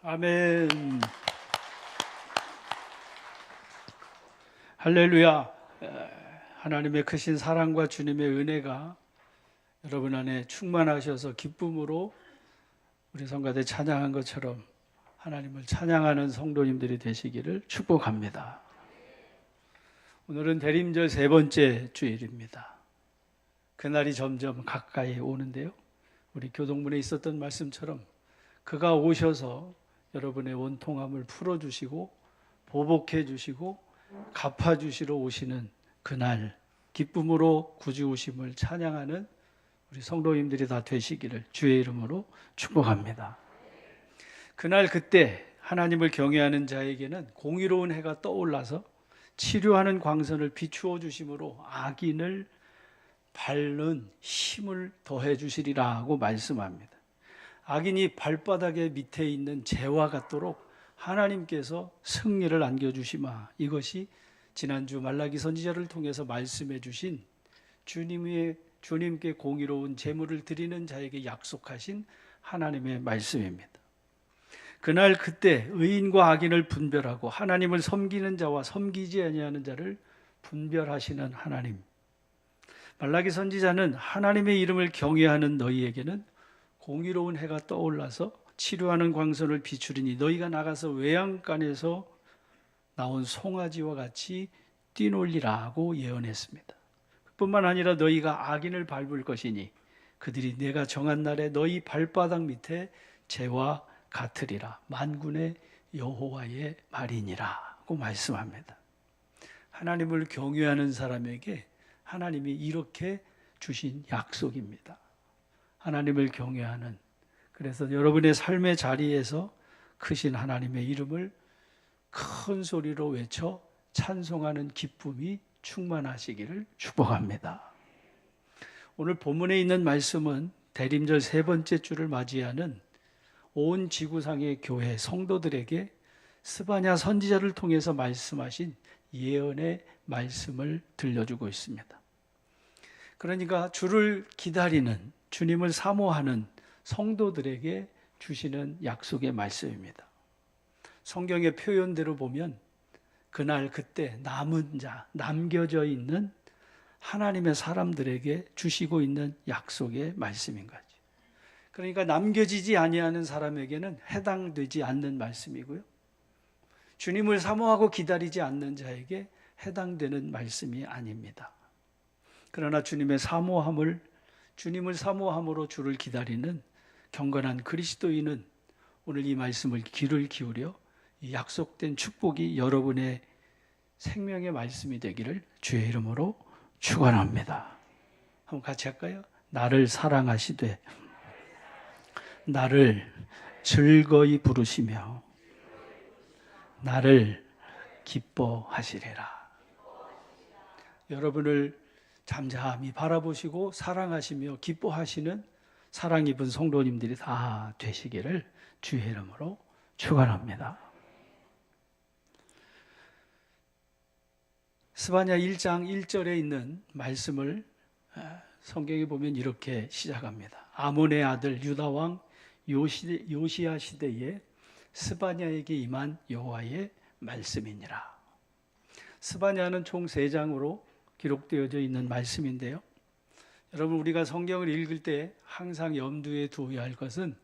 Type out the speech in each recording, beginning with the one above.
아멘. 할렐루야. 하나님의 크신 사랑과 주님의 은혜가 여러분 안에 충만하셔서 기쁨으로 우리 성가대 찬양한 것처럼 하나님을 찬양하는 성도님들이 되시기를 축복합니다. 오늘은 대림절 세 번째 주일입니다. 그날이 점점 가까이 오는데요. 우리 교동문에 있었던 말씀처럼 그가 오셔서 여러분의 원통함을 풀어주시고 보복해 주시고 갚아주시러 오시는 그날 기쁨으로 구주오심을 찬양하는 우리 성도님들이 다 되시기를 주의 이름으로 축복합니다. 그날 그때 하나님을 경외하는 자에게는 공의로운 해가 떠올라서 치료하는 광선을 비추어 주심으로 악인을 밟는 힘을 더해 주시리라고 말씀합니다. 악인이 발바닥의 밑에 있는 재와 같도록 하나님께서 승리를 안겨주시마. 이것이 지난주 말라기 선지자를 통해서 말씀해 주신 주님께 공의로운 제물을 드리는 자에게 약속하신 하나님의 말씀입니다. 그날 그때 의인과 악인을 분별하고 하나님을 섬기는 자와 섬기지 아니하는 자를 분별하시는 하나님. 말라기 선지자는 하나님의 이름을 경외하는 너희에게는 공의로운 해가 떠올라서 치료하는 광선을 비추리니 너희가 나가서 외양간에서 나온 송아지와 같이 뛰놀리라고 예언했습니다. 뿐만 아니라 너희가 악인을 밟을 것이니 그들이 내가 정한 날에 너희 발바닥 밑에 재와 같으리라. 만군의 여호와의 말이니라고 말씀합니다. 하나님을 경외하는 사람에게 하나님이 이렇게 주신 약속입니다. 하나님을 경외하는, 그래서 여러분의 삶의 자리에서 크신 하나님의 이름을 큰 소리로 외쳐 찬송하는 기쁨이 충만하시기를 축복합니다. 오늘 본문에 있는 말씀은 대림절 세 번째 주를 맞이하는 온 지구상의 교회 성도들에게 스바냐 선지자를 통해서 말씀하신 예언의 말씀을 들려주고 있습니다. 그러니까 주를 기다리는, 주님을 사모하는 성도들에게 주시는 약속의 말씀입니다. 성경의 표현대로 보면 그날 그때 남은 자, 남겨져 있는 하나님의 사람들에게 주시고 있는 약속의 말씀인 거죠. 그러니까 남겨지지 아니하는 사람에게는 해당되지 않는 말씀이고요. 주님을 사모하고 기다리지 않는 자에게 해당되는 말씀이 아닙니다. 그러나 주님을 사모함으로 주를 기다리는 경건한 그리스도인은 오늘 이 말씀을 귀를 기울여 이 약속된 축복이 여러분의 생명의 말씀이 되기를 주의 이름으로 축원합니다. 한번 같이 할까요? 나를 사랑하시되 나를 즐거이 부르시며 나를 기뻐하시리라. 여러분을 잠잠히 바라보시고 사랑하시며 기뻐하시는 사랑 입은 성도님들이 다 되시기를 주의 이름으로 축원합니다. 스바냐 1장 1절에 있는 말씀을 성경에 보면 이렇게 시작합니다. 아몬의 아들 유다 왕 요시야 시대에 스바냐에게 임한 여호와의 말씀이니라. 스바냐는 총 3장으로 기록되어져 있는 말씀인데요. 여러분, 우리가 성경을 읽을 때 항상 염두에 두어야 할 것은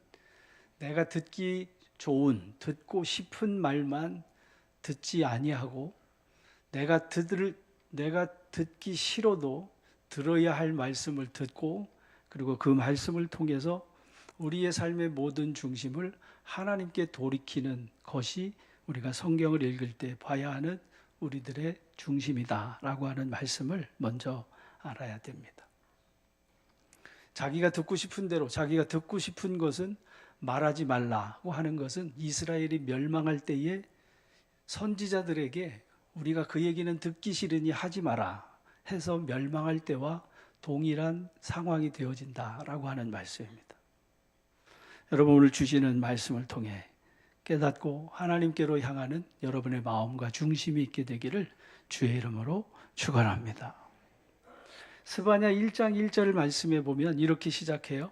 내가 듣기 좋은, 듣고 싶은 말만 듣지 아니하고 내가 듣기 싫어도 들어야 할 말씀을 듣고 그리고 그 말씀을 통해서 우리의 삶의 모든 중심을 하나님께 돌이키는 것이 우리가 성경을 읽을 때 봐야 하는 우리들의 중심이다라고 하는 말씀을 먼저 알아야 됩니다. 자기가 듣고 싶은 대로, 자기가 듣고 싶은 것은 말하지 말라고 하는 것은 이스라엘이 멸망할 때에 선지자들에게 우리가 그 얘기는 듣기 싫으니 하지 마라 해서 멸망할 때와 동일한 상황이 되어진다라고 하는 말씀입니다. 여러분, 오늘 주시는 말씀을 통해 깨닫고 하나님께로 향하는 여러분의 마음과 중심이 있게 되기를 주의 이름으로 축원합니다. 스바냐 1장 1절 말씀에 보면 이렇게 시작해요.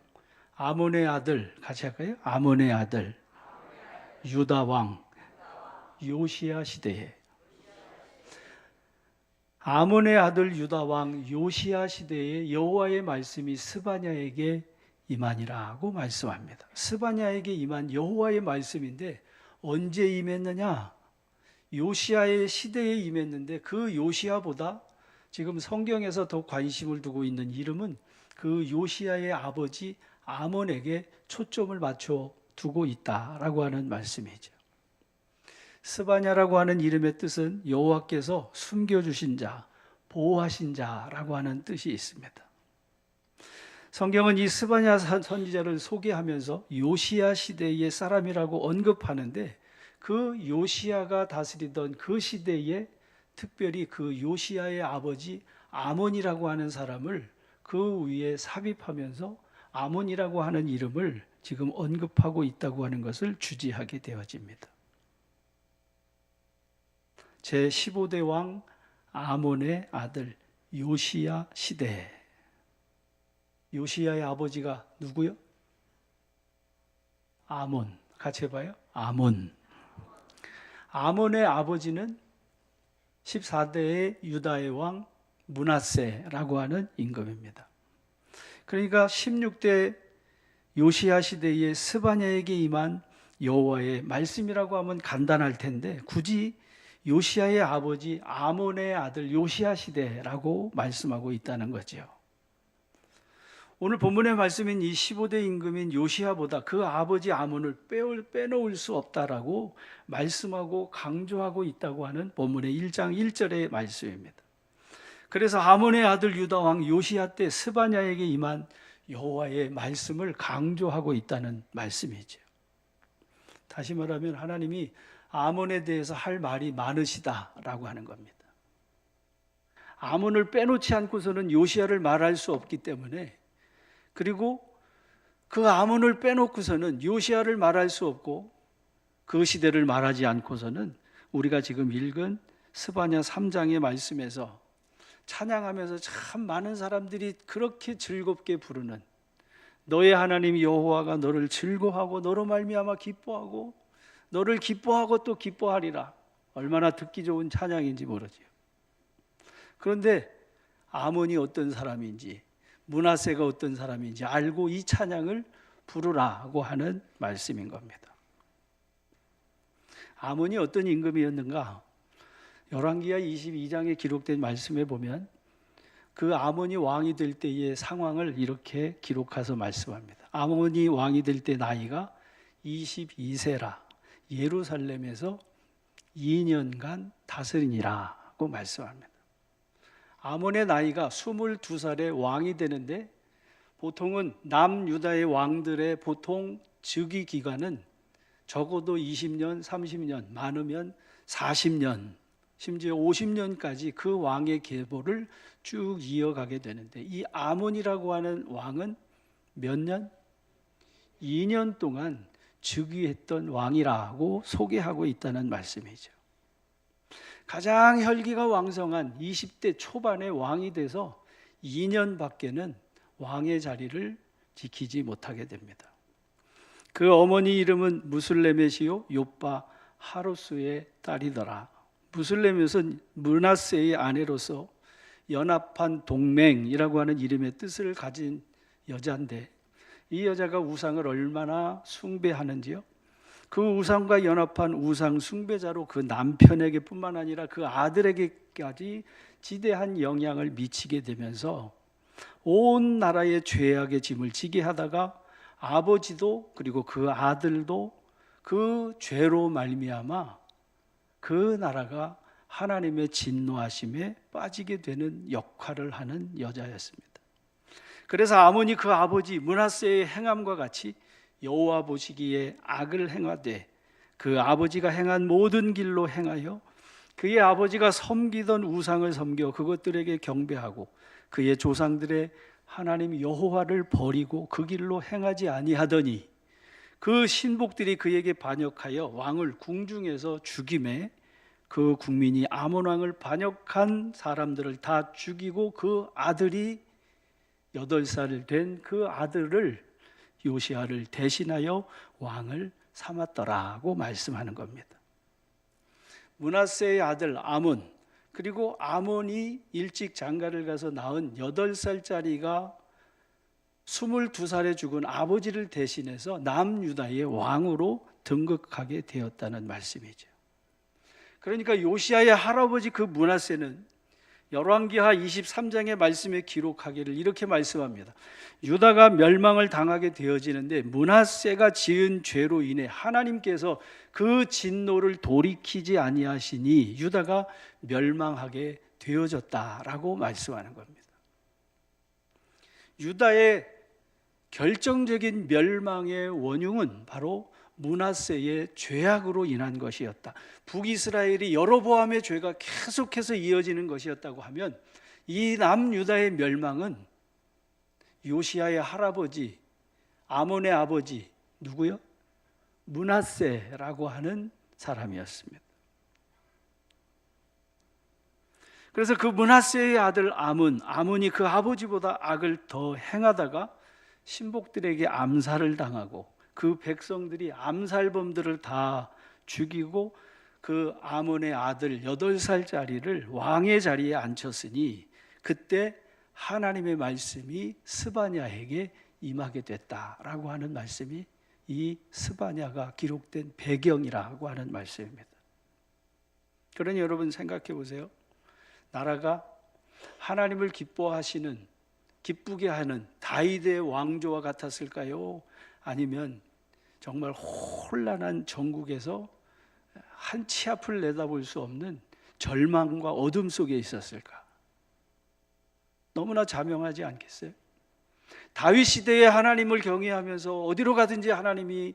아몬의 아들, 같이 할까요? 아몬의 아들 유다 왕 요시야 시대에, 아몬의 아들 유다 왕 요시야 시대에 여호와의 말씀이 스바냐에게 임하니라고 말씀합니다. 스바냐에게 임한 여호와의 말씀인데 언제 임했느냐? 요시야의 시대에 임했는데 그 요시야보다 지금 성경에서 더 관심을 두고 있는 이름은 그 요시야의 아버지 아몬에게 초점을 맞춰 두고 있다라고 하는 말씀이죠. 스바냐라고 하는 이름의 뜻은 여호와께서 숨겨주신 자, 보호하신 자라고 하는 뜻이 있습니다. 성경은 이 스바냐 선지자를 소개하면서 요시야 시대의 사람이라고 언급하는데 그 요시야가 다스리던 그 시대에 특별히 그 요시야의 아버지 아몬이라고 하는 사람을 그 위에 삽입하면서 아몬이라고 하는 이름을 지금 언급하고 있다고 하는 것을 주지하게 되어집니다. 제15대 왕 아몬의 아들 요시야 시대. 요시야의 아버지가 누구요? 아몬. 같이 해봐요. 아몬. 아몬의 아버지는 14대의 유다의 왕 므낫세라고 하는 임금입니다. 그러니까 16대 요시야 시대의 스바냐에게 임한 여호와의 말씀이라고 하면 간단할 텐데 굳이 요시야의 아버지 아몬의 아들 요시야 시대라고 말씀하고 있다는 거죠. 오늘 본문의 말씀인 이 15대 임금인 요시야보다 그 아버지 아몬을 빼놓을 수 없다라고 말씀하고 강조하고 있다고 하는 본문의 1장 1절의 말씀입니다. 그래서 아몬의 아들 유다 왕 요시야 때 스바냐에게 임한 여호와의 말씀을 강조하고 있다는 말씀이죠. 다시 말하면 하나님이 아몬에 대해서 할 말이 많으시다라고 하는 겁니다. 아몬을 빼놓지 않고서는 요시야를 말할 수 없기 때문에, 그리고 그 아몬을 빼놓고서는 요시야를 말할 수 없고 그 시대를 말하지 않고서는 우리가 지금 읽은 스바냐 3장의 말씀에서 찬양하면서 참 많은 사람들이 그렇게 즐겁게 부르는 너의 하나님 여호와가 너를 즐거워하고 너로 말미암아 기뻐하고 너를 기뻐하고 또 기뻐하리라. 얼마나 듣기 좋은 찬양인지 모르지요. 그런데 아몬이 어떤 사람인지 므낫세가 어떤 사람인지 알고 이 찬양을 부르라고 하는 말씀인 겁니다. 아몬이 어떤 임금이었는가? 열왕기하 22장에 기록된 말씀에 보면 그 아몬이 왕이 될 때의 상황을 이렇게 기록해서 말씀합니다. 아몬이 왕이 될 때 나이가 22세라 예루살렘에서 2년간 다스리니라고 말씀합니다. 아몬의 나이가 22살에 왕이 되는데 보통은 남유다의 왕들의 보통 즉위 기간은 적어도 20년, 30년, 많으면 40년, 심지어 50년까지 그 왕의 계보를 쭉 이어가게 되는데 이 아몬이라고 하는 왕은 몇 년? 2년 동안 즉위했던 왕이라고 소개하고 있다는 말씀이죠. 가장 혈기가 왕성한 20대 초반의 왕이 돼서 2년밖에는 왕의 자리를 지키지 못하게 됩니다. 그 어머니 이름은 무슬레메시요 요빠 하루스의 딸이더라. 무슬레met은 므낫세의 아내로서 연합한 동맹이라고 하는 이름의 뜻을 가진 여자인데 이 여자가 우상을 얼마나 숭배하는지요. 그 우상과 연합한 우상 숭배자로 그 남편에게 뿐만 아니라 그 아들에게까지 지대한 영향을 미치게 되면서 온 나라의 죄악의 짐을 지게 하다가 아버지도 그리고 그 아들도 그 죄로 말미암아 그 나라가 하나님의 진노하심에 빠지게 되는 역할을 하는 여자였습니다. 그래서 아몬이 그 아버지 므낫세의 행함과 같이 여호와 보시기에 악을 행하되 그 아버지가 행한 모든 길로 행하여 그의 아버지가 섬기던 우상을 섬겨 그것들에게 경배하고 그의 조상들의 하나님 여호와를 버리고 그 길로 행하지 아니하더니 그 신복들이 그에게 반역하여 왕을 궁중에서 죽임에 그 국민이 아몬 왕을 반역한 사람들을 다 죽이고 그 아들이 8살 된 그 아들을 요시야를 대신하여 왕을 삼았더라고 말씀하는 겁니다. 므낫세의 아들 아몬, 그리고 아몬이 일찍 장가를 가서 낳은 8살짜리가 22살에 죽은 아버지를 대신해서 남유다의 왕으로 등극하게 되었다는 말씀이죠. 그러니까 요시야의 할아버지 그 므낫세는 열왕기하 23장의 말씀에 기록하기를 이렇게 말씀합니다. 유다가 멸망을 당하게 되어지는데 므낫세가 지은 죄로 인해 하나님께서 그 진노를 돌이키지 아니하시니 유다가 멸망하게 되어졌다라고 말씀하는 겁니다. 유다의 결정적인 멸망의 원흉은 바로 므낫세의 죄악으로 인한 것이었다. 북이스라엘이 여로보암의 죄가 계속해서 이어지는 것이었다고 하면 이 남유다의 멸망은 요시야의 할아버지 아몬의 아버지 누구요? 므낫세라고 하는 사람이었습니다. 그래서 그 므낫세의 아들 아몬이 그 아버지보다 악을 더 행하다가 신복들에게 암살을 당하고 그 백성들이 암살범들을 다 죽이고 그 아몬의 아들 8살짜리를 왕의 자리에 앉혔으니 그때 하나님의 말씀이 스바냐에게 임하게 됐다라고 하는 말씀이 이 스바냐가 기록된 배경이라고 하는 말씀입니다. 그러니 여러분 생각해 보세요. 나라가 하나님을 기쁘게 하는 다윗의 왕조와 같았을까요? 아니면 정말 혼란한 전국에서 한 치 앞을 내다볼 수 없는 절망과 어둠 속에 있었을까? 너무나 자명하지 않겠어요? 다윗 시대에 하나님을 경외하면서 어디로 가든지 하나님이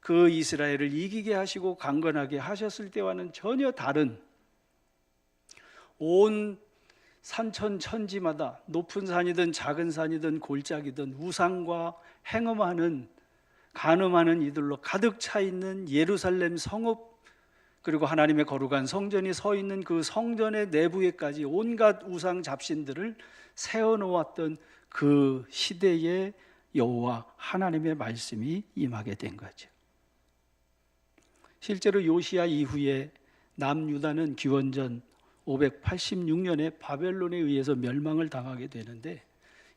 그 이스라엘을 이기게 하시고 강건하게 하셨을 때와는 전혀 다른, 온 산천 천지마다 높은 산이든 작은 산이든 골짜기든 우상과 행음하는 간음하는 이들로 가득 차 있는 예루살렘 성읍, 그리고 하나님의 거룩한 성전이 서 있는 그 성전의 내부에까지 온갖 우상 잡신들을 세워놓았던 그 시대에 여호와 하나님의 말씀이 임하게 된 거죠. 실제로 요시야 이후에 남유다는 기원전 586년에 바벨론에 의해서 멸망을 당하게 되는데,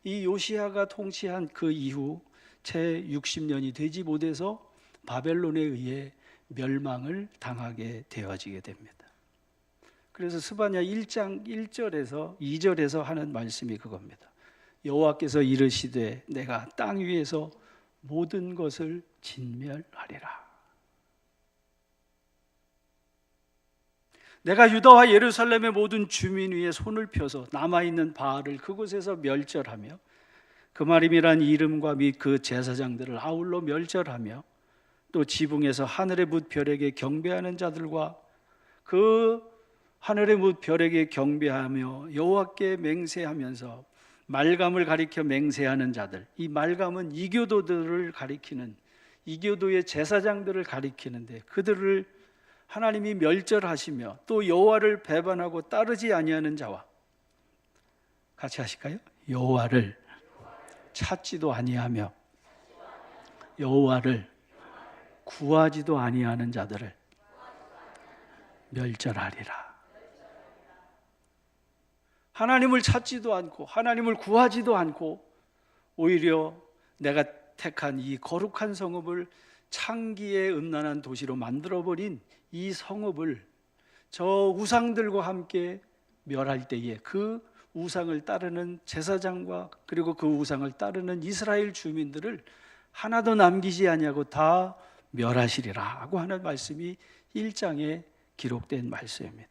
이 요시야가 통치한 그 이후 채 60년이 되지 못해서 바벨론에 의해 멸망을 당하게 되어지게 됩니다. 그래서 스바냐 1장 1절에서 2절에서 하는 말씀이 그겁니다. 여호와께서 이르시되 내가 땅 위에서 모든 것을 진멸하리라. 내가 유다와 예루살렘의 모든 주민 위에 손을 펴서 남아있는 바알을 그곳에서 멸절하며 그 마림이란 이름과 및 그 제사장들을 아울러 멸절하며 또 지붕에서 하늘의 뭇 별에게 경배하는 자들과 그 하늘의 뭇 별에게 경배하며 여호와께 맹세하면서 말감을 가리켜 맹세하는 자들, 이 말감은 이교도들을 가리키는, 이교도의 제사장들을 가리키는데 그들을 하나님이 멸절하시며 또 여호와를 배반하고 따르지 아니하는 자와, 같이 하실까요? 여호와를 찾지도 아니하며 여호와를 구하지도 아니하는 자들을 멸절하리라. 하나님을 찾지도 않고 하나님을 구하지도 않고 오히려 내가 택한 이 거룩한 성읍을 창기의 음란한 도시로 만들어버린 이 성읍을 저 우상들과 함께 멸할 때에 그 우상을 따르는 제사장과 그리고 그 우상을 따르는 이스라엘 주민들을 하나도 남기지 아니하고 다 멸하시리라고 하는 말씀이 1장에 기록된 말씀입니다.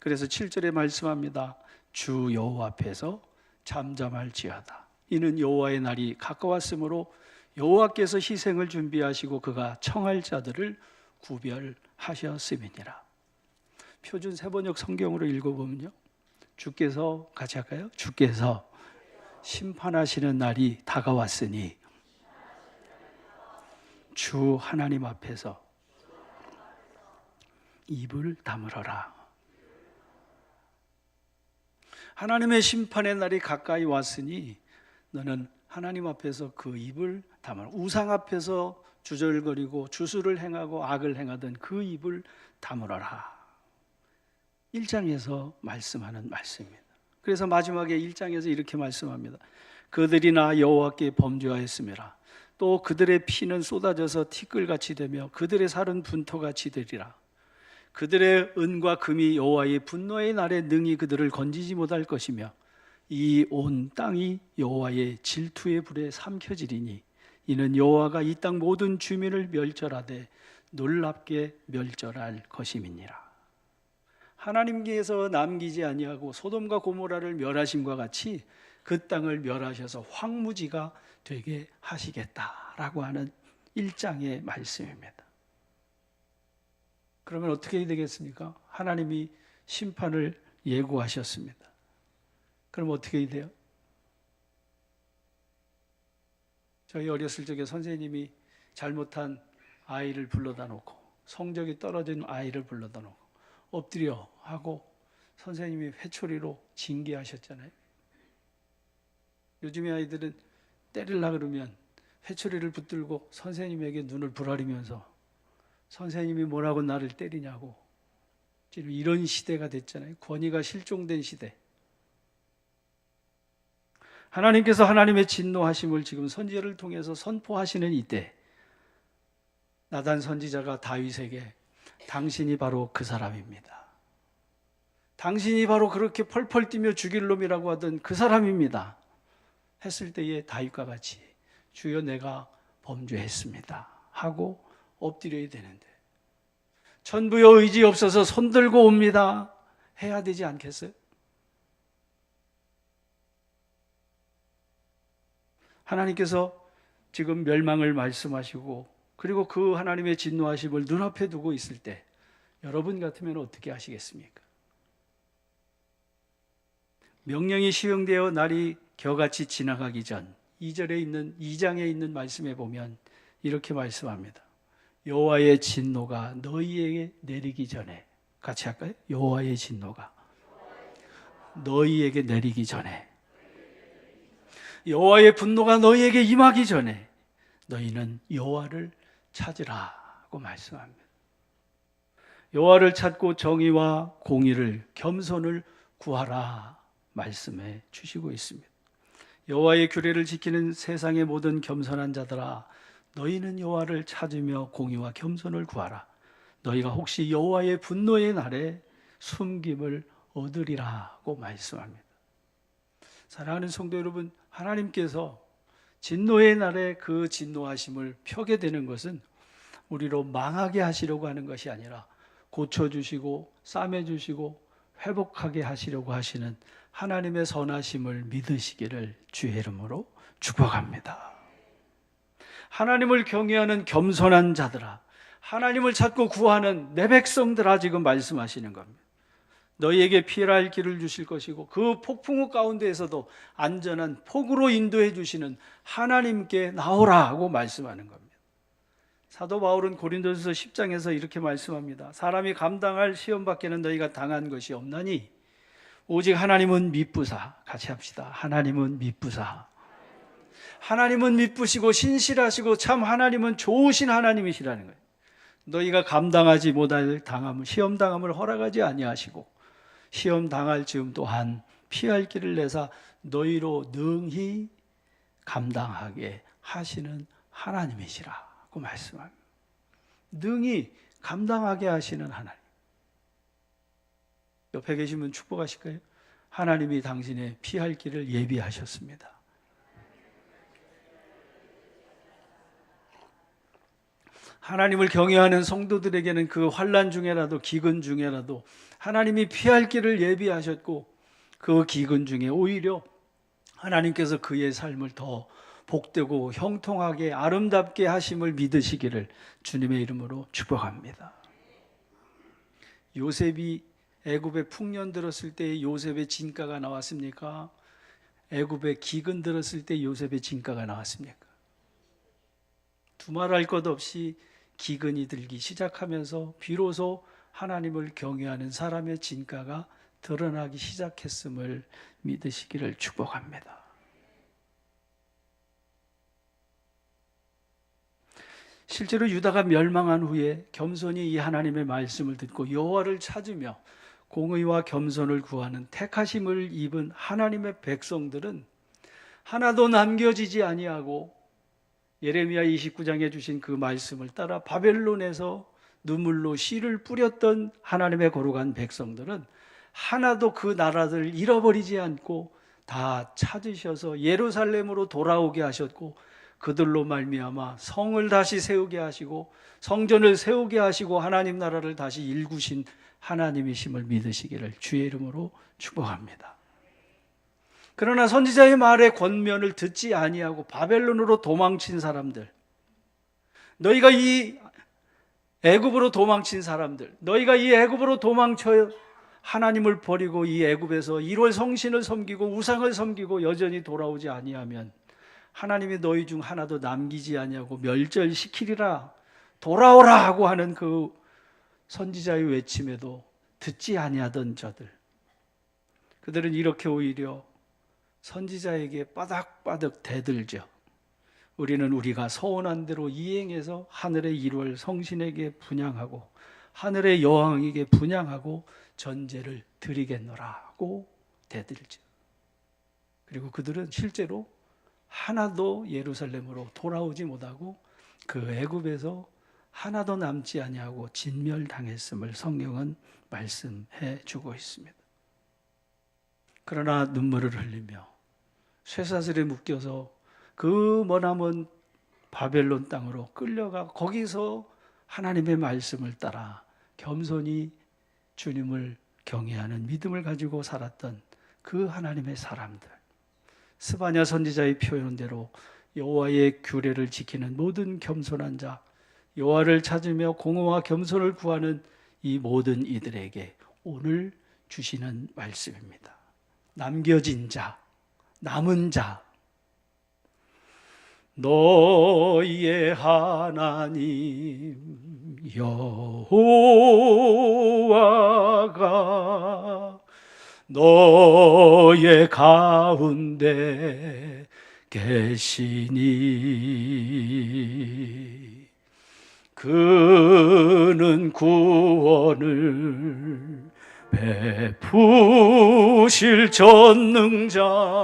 그래서 7절에 말씀합니다. 주 여호와 앞에서 잠잠할지어다. 이는 여호와의 날이 가까웠으므로 여호와께서 희생을 준비하시고 그가 청할 자들을 구별하셨음이니라. 표준 세번역 성경으로 읽어보면요, 주께서, 같이 할까요? 주께서 심판하시는 날이 다가왔으니 주 하나님 앞에서 입을 다물어라. 하나님의 심판의 날이 가까이 왔으니 너는 하나님 앞에서 그 입을 다물어. 우상 앞에서 주절거리고 주술을 행하고 악을 행하던 그 입을 다물어라. 1장에서 말씀하는 말씀입니다. 그래서 마지막에 1장에서 이렇게 말씀합니다. 그들이 나 여호와께 범죄하였음이라. 또 그들의 피는 쏟아져서 티끌같이 되며 그들의 살은 분토같이 되리라. 그들의 은과 금이 여호와의 분노의 날에 능히 그들을 건지지 못할 것이며 이 온 땅이 여호와의 질투의 불에 삼켜지리니 이는 여호와가 이 땅 모든 주민을 멸절하되 놀랍게 멸절할 것임이니라. 하나님께서 남기지 아니하고 소돔과 고모라를 멸하심과 같이 그 땅을 멸하셔서 황무지가 되게 하시겠다라고 하는 1장의 말씀입니다. 그러면 어떻게 되겠습니까? 하나님이 심판을 예고하셨습니다. 그럼 어떻게 돼요? 저희 어렸을 적에 선생님이 잘못한 아이를 불러다 놓고 성적이 떨어진 아이를 불러다 놓고 엎드려 하고 선생님이 회초리로 징계하셨잖아요. 요즘의 아이들은 때리려고 그러면 회초리를 붙들고 선생님에게 눈을 부라리면서 선생님이 뭐라고 나를 때리냐고. 지금 이런 시대가 됐잖아요. 권위가 실종된 시대. 하나님께서 하나님의 진노하심을 지금 선지자를 통해서 선포하시는 이때 나단 선지자가 다윗에게 당신이 바로 그 사람입니다. 당신이 바로 그렇게 펄펄 뛰며 죽일 놈이라고 하던 그 사람입니다. 했을 때에 다윗과 같이 주여 내가 범죄했습니다 하고 엎드려야 되는데 천부여 의지 없어서 손들고 옵니다 해야 되지 않겠어요? 하나님께서 지금 멸망을 말씀하시고 그리고 그 하나님의 진노하심을 눈앞에 두고 있을 때 여러분 같으면 어떻게 하시겠습니까? 명령이 시행되어 날이 겨같이 지나가기 전 2장에 있는 말씀에 보면 이렇게 말씀합니다. 여호와의 진노가 너희에게 내리기 전에, 같이 할까요? 여호와의 진노가 너희에게 내리기 전에, 여호와의 분노가 너희에게 임하기 전에 너희는 여호와를 찾으라고 말씀합니다. 여호와를 찾고 정의와 공의를, 겸손을 구하라 말씀해 주시고 있습니다. 여호와의 규례를 지키는 세상의 모든 겸손한 자들아, 너희는 여호와를 찾으며 공의와 겸손을 구하라. 너희가 혹시 여호와의 분노의 날에 숨김을 얻으리라고 말씀합니다. 사랑하는 성도 여러분, 하나님께서 진노의 날에 그 진노하심을 펴게 되는 것은 우리로 망하게 하시려고 하는 것이 아니라 고쳐주시고 싸매주시고 회복하게 하시려고 하시는 하나님의 선하심을 믿으시기를 주의 이름으로 축복합니다. 하나님을 경외하는 겸손한 자들아, 하나님을 찾고 구하는 내 백성들아, 지금 말씀하시는 겁니다. 너희에게 피할 길을 주실 것이고 그 폭풍우 가운데에서도 안전한 폭으로 인도해 주시는 하나님께 나오라고 말씀하는 겁니다. 사도 바울은 고린도전서 10장에서 이렇게 말씀합니다. 사람이 감당할 시험 밖에는 너희가 당한 것이 없나니 오직 하나님은 미쁘사, 같이 합시다. 하나님은 미쁘사. 하나님은 미쁘시고 신실하시고 참 하나님은 좋으신 하나님이시라는 거예요. 너희가 감당하지 못할 당함을, 시험 당함을 허락하지 아니하시고 시험 당할 즈음 또한 피할 길을 내사 너희로 능히 감당하게 하시는 하나님이시라고 말씀합니다. 능히 감당하게 하시는 하나님. 옆에 계시면 축복하실까요? 하나님이 당신의 피할 길을 예비하셨습니다. 하나님을 경외하는 성도들에게는 그 환난 중에라도 기근 중에라도 하나님이 피할 길을 예비하셨고 그 기근 중에 오히려 하나님께서 그의 삶을 더 복되고 형통하게 아름답게 하심을 믿으시기를 주님의 이름으로 축복합니다. 요셉이 애굽에 풍년 들었을 때 요셉의 진가가 나왔습니까? 애굽에 기근 들었을 때 요셉의 진가가 나왔습니까? 두말할 것 없이 기근이 들기 시작하면서 비로소 하나님을 경외하는 사람의 진가가 드러나기 시작했음을 믿으시기를 축복합니다. 실제로 유다가 멸망한 후에 겸손히 이 하나님의 말씀을 듣고 여호와를 찾으며 공의와 겸손을 구하는 택하심을 입은 하나님의 백성들은 하나도 남겨지지 아니하고 예레미야 29장에 주신 그 말씀을 따라 바벨론에서 눈물로 씨를 뿌렸던 하나님의 거룩한 백성들은 하나도 그 나라를 잃어버리지 않고 다 찾으셔서 예루살렘으로 돌아오게 하셨고 그들로 말미암아 성을 다시 세우게 하시고 성전을 세우게 하시고 하나님 나라를 다시 일구신 하나님이심을 믿으시기를 주의 이름으로 축복합니다. 그러나 선지자의 말에 권면을 듣지 아니하고 바벨론으로 도망친 사람들, 너희가 이 애굽으로 도망친 사람들, 너희가 이 애굽으로 도망쳐 하나님을 버리고 이 애굽에서 일월 성신을 섬기고 우상을 섬기고 여전히 돌아오지 아니하면 하나님이 너희 중 하나도 남기지 아니하고 멸절시키리라, 돌아오라 하고 하는 그 선지자의 외침에도 듣지 아니하던 저들, 그들은 이렇게 오히려 선지자에게 바닥바닥 대들죠. 우리는 우리가 서원한 대로 이행해서 하늘의 일월 성신에게 분향하고 하늘의 여왕에게 분향하고 전제를 드리겠노라고 대들죠. 그리고 그들은 실제로 하나도 예루살렘으로 돌아오지 못하고 그 애굽에서 하나도 남지 아니하고 진멸당했음을 성경은 말씀해 주고 있습니다. 그러나 눈물을 흘리며 쇠사슬에 묶여서 그 머나먼 바벨론 땅으로 끌려가 거기서 하나님의 말씀을 따라 겸손히 주님을 경외하는 믿음을 가지고 살았던 그 하나님의 사람들, 스바냐 선지자의 표현대로 여호와의 규례를 지키는 모든 겸손한 자, 여호와를 찾으며 공의와 겸손을 구하는 이 모든 이들에게 오늘 주시는 말씀입니다. 남겨진 자, 남은 자, 너희의 하나님 여호와가 너의 가운데 계시니 그는 구원을 베푸실 전능자시라.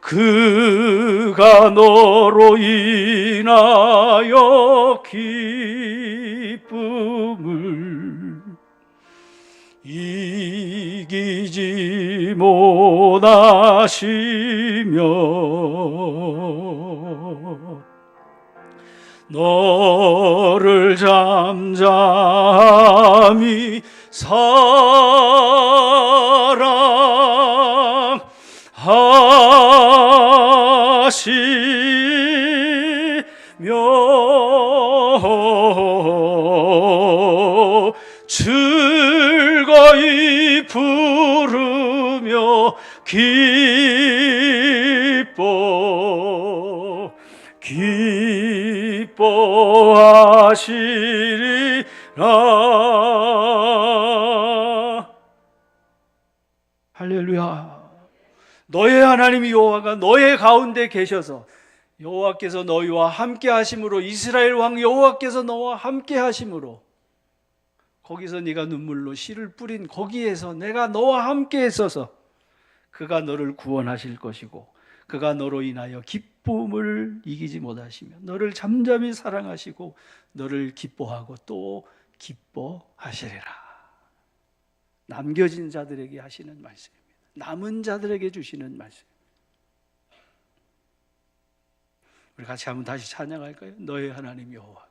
그가 너로 인하여 기쁨을 이기지 못하시며 너를 잠잠히 사랑하시며 즐거이 부르며 기뻐하시리라. 할렐루야. 너의 하나님 여호와가 너의 가운데 계셔서 여호와께서 너희와 함께 하심으로, 이스라엘 왕 여호와께서 너와 함께 하심으로, 거기서 네가 눈물로 씨를 뿌린 거기에서 내가 너와 함께 있어서 그가 너를 구원하실 것이고 그가 너로 인하여 기쁨을 이기지 못하시며 너를 잠잠히 사랑하시고 너를 기뻐하고 또 기뻐하시리라. 남겨진 자들에게 하시는 말씀입니다. 남은 자들에게 주시는 말씀. 우리 같이 한번 다시 찬양할까요? 너의 하나님 여호와.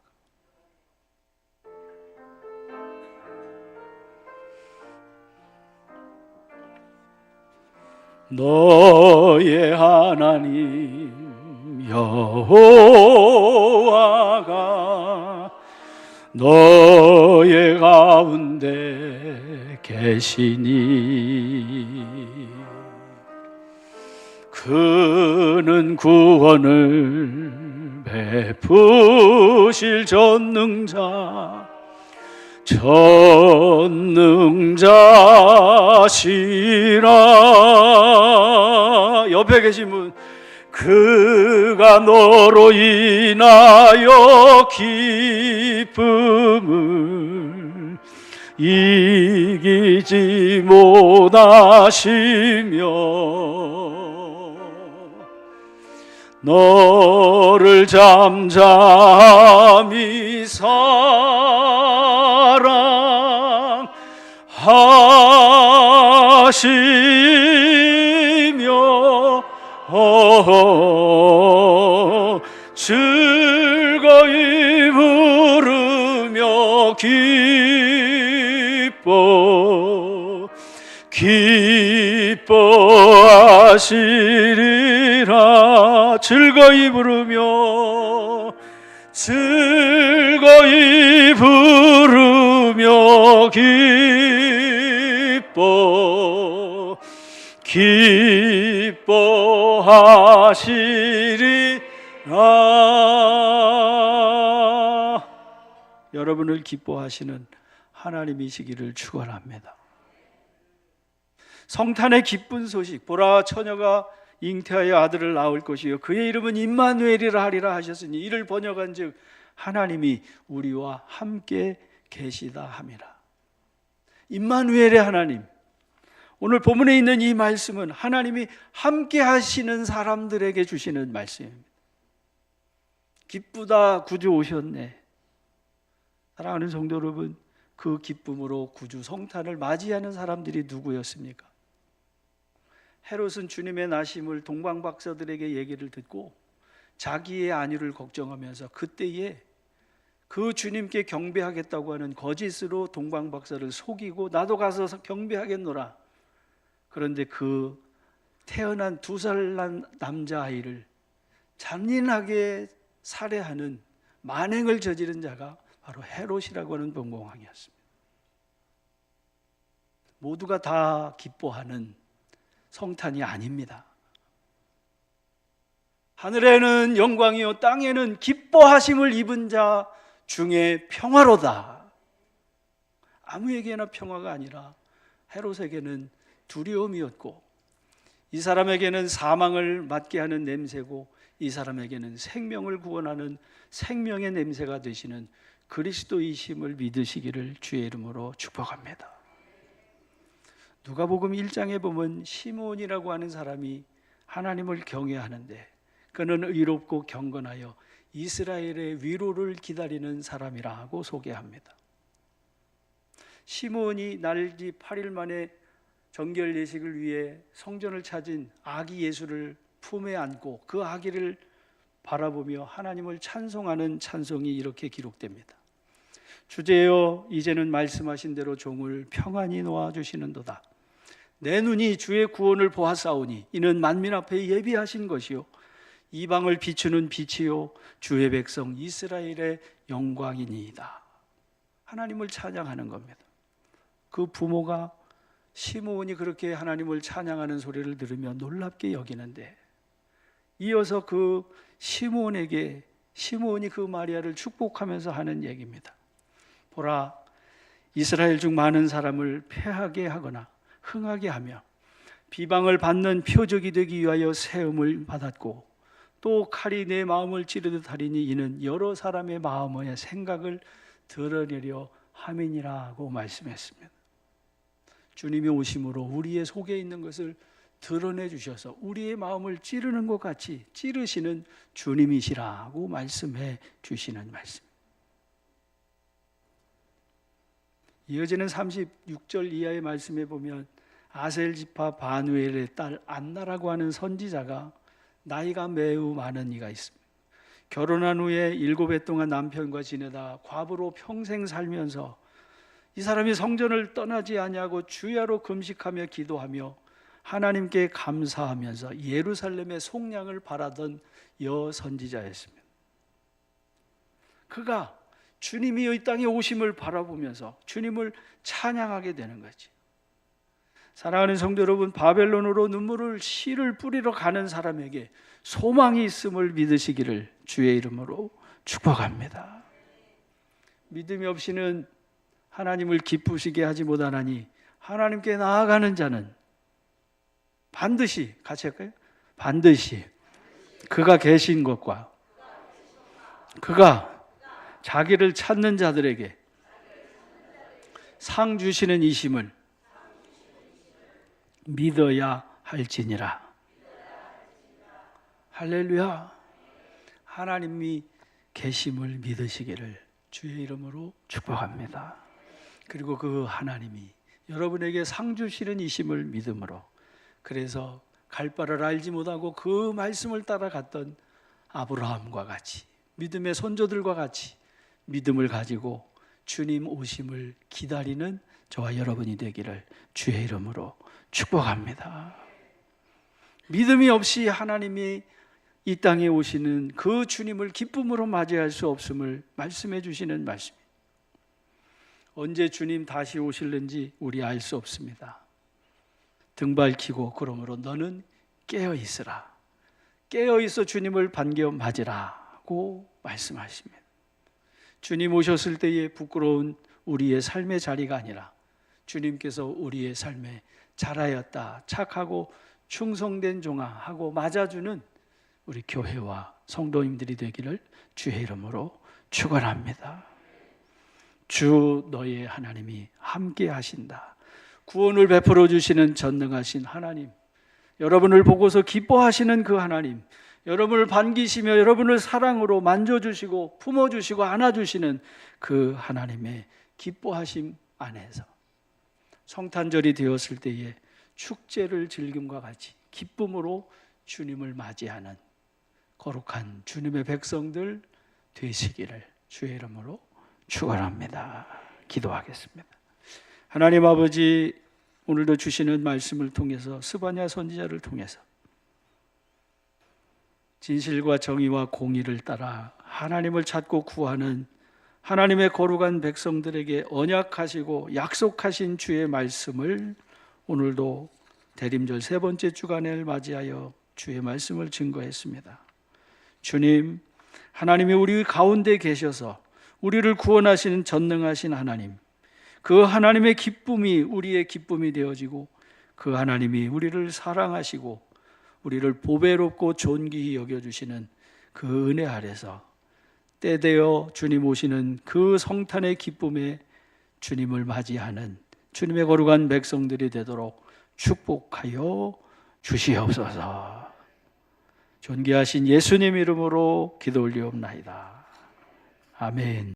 너의 하나님 여호와가 너의 가운데 계시니 그는 구원을 베푸실 전능자 전능자시라. 옆에 계신 분, 그가 너로 인하여 기쁨을 이기지 못하시며 너를 잠잠히 사랑하시며 즐거이 부르며 기뻐하시리라. 즐거이 부르며 기뻐하시리라. 여러분을 기뻐하시는 하나님이시기를 축원합니다. 성탄의 기쁜 소식, 보라 처녀가 잉태하여 아들을 낳을 것이요 그의 이름은 임마누엘이라 하리라 하셨으니 이를 번역한즉 하나님이 우리와 함께 계시다 함이라. 임마누엘의 하나님, 오늘 본문에 있는 이 말씀은 하나님이 함께 하시는 사람들에게 주시는 말씀입니다. 기쁘다, 구주 오셨네. 사랑하는 성도 여러분, 그 기쁨으로 구주 성탄을 맞이하는 사람들이 누구였습니까? 헤롯은 주님의 나심을 동방박사들에게 얘기를 듣고 자기의 안위를 걱정하면서 그때에 그 주님께 경배하겠다고 하는 거짓으로 동방박사를 속이고 나도 가서 경배하겠노라. 그런데 그 태어난 2살 난 남자아이를 잔인하게 살해하는 만행을 저지른 자가 바로 헤롯이라고 하는 범공왕이었습니다. 모두가 다 기뻐하는 성탄이 아닙니다. 하늘에는 영광이요 땅에는 기뻐하심을 입은 자 중에 평화로다. 아무에게나 평화가 아니라 헤롯에게는 두려움이었고, 이 사람에게는 사망을 맞게 하는 냄새고, 이 사람에게는 생명을 구원하는 생명의 냄새가 되시는 그리스도이심을 믿으시기를 주의 이름으로 축복합니다. 누가복음 1장에 보면 시므온이라고 하는 사람이 하나님을 경외하는데 그는 의롭고 경건하여 이스라엘의 위로를 기다리는 사람이라고 소개합니다. 시므온이 날지 8일 만에 정결 예식을 위해 성전을 찾은 아기 예수를 품에 안고 그 아기를 바라보며 하나님을 찬송하는 찬송이 이렇게 기록됩니다. 주제여 이제는 말씀하신 대로 종을 평안히 놓아주시는도다. 내 눈이 주의 구원을 보았사오니 이는 만민 앞에 예비하신 것이요 이방을 비추는 빛이요 주의 백성 이스라엘의 영광이니이다. 하나님을 찬양하는 겁니다. 그 부모가 시므온이 그렇게 하나님을 찬양하는 소리를 들으며 놀랍게 여기는데, 이어서 그 시므온이 그 마리아를 축복하면서 하는 얘기입니다. 보라, 이스라엘 중 많은 사람을 패하게 하거나 흥하게 하며 비방을 받는 표적이 되기 위하여 세움을 받았고 또 칼이 내 마음을 찌르듯 하리니 이는 여러 사람의 마음의 생각을 드러내려 함이니라고 말씀했습니다. 주님이 오심으로 우리의 속에 있는 것을 드러내 주셔서 우리의 마음을 찌르는 것 같이 찌르시는 주님이시라고 말씀해 주시는 말씀. 이어지는 36절 이하의 말씀에 보면 아셀 지파 바누엘의 딸 안나라고 하는 선지자가 나이가 매우 많은 이가 있습니다. 결혼한 후에 7해 동안 남편과 지내다 과부로 평생 살면서 이 사람이 성전을 떠나지 아니하고 주야로 금식하며 기도하며 하나님께 감사하면서 예루살렘의 속량을 바라던 여선지자였습니다. 그가 주님이 이 땅에 오심을 바라보면서 주님을 찬양하게 되는 거지. 사랑하는 성도 여러분, 바벨론으로 눈물을 씨를 뿌리러 가는 사람에게 소망이 있음을 믿으시기를 주의 이름으로 축복합니다. 믿음이 없이는 하나님을 기쁘시게 하지 못하나니 하나님께 나아가는 자는 반드시, 같이 할까요? 반드시 그가 계신 것과 그가 자기를 찾는 자들에게 상 주시는 이심을 믿어야 할지니라. 할렐루야. 하나님이 계심을 믿으시기를 주의 이름으로 축복합니다. 그리고 그 하나님이 여러분에게 상 주시는 이심을 믿음으로, 그래서 갈 바를 알지 못하고 그 말씀을 따라갔던 아브라함과 같이, 믿음의 선조들과 같이 믿음을 가지고 주님 오심을 기다리는 저와 여러분이 되기를 주의 이름으로 축복합니다. 믿음이 없이 하나님이 이 땅에 오시는 그 주님을 기쁨으로 맞이할 수 없음을 말씀해 주시는 말씀입니다. 언제 주님 다시 오실는지 우리 알 수 없습니다. 등 밝히고 그러므로 너는 깨어 있으라. 깨어 있어 주님을 반겨 맞으라고 말씀하십니다. 주님 오셨을 때에 부끄러운 우리의 삶의 자리가 아니라 주님께서 우리의 삶에 잘하였다, 착하고 충성된 종아 하고 맞아주는 우리 교회와 성도님들이 되기를 주의 이름으로 축원합니다. 주 너의 하나님이 함께 하신다. 구원을 베풀어 주시는 전능하신 하나님, 여러분을 보고서 기뻐하시는 그 하나님, 여러분을 반기시며 여러분을 사랑으로 만져주시고 품어주시고 안아주시는 그 하나님의 기뻐하심 안에서 성탄절이 되었을 때에 축제를 즐김과 같이 기쁨으로 주님을 맞이하는 거룩한 주님의 백성들 되시기를 주의 이름으로 축원합니다. 기도하겠습니다. 하나님 아버지, 오늘도 주시는 말씀을 통해서 스바냐 선지자를 통해서 진실과 정의와 공의를 따라 하나님을 찾고 구하는 하나님의 거룩한 백성들에게 언약하시고 약속하신 주의 말씀을 오늘도 대림절 세 번째 주간을 맞이하여 주의 말씀을 증거했습니다. 주님, 하나님이 우리 가운데 계셔서 우리를 구원하시는 전능하신 하나님, 그 하나님의 기쁨이 우리의 기쁨이 되어지고 그 하나님이 우리를 사랑하시고 우리를 보배롭고 존귀히 여겨주시는 그 은혜 아래서 때되어 주님 오시는 그 성탄의 기쁨에 주님을 맞이하는 주님의 거룩한 백성들이 되도록 축복하여 주시옵소서. 존귀하신 예수님 이름으로 기도 올리옵나이다. 아멘.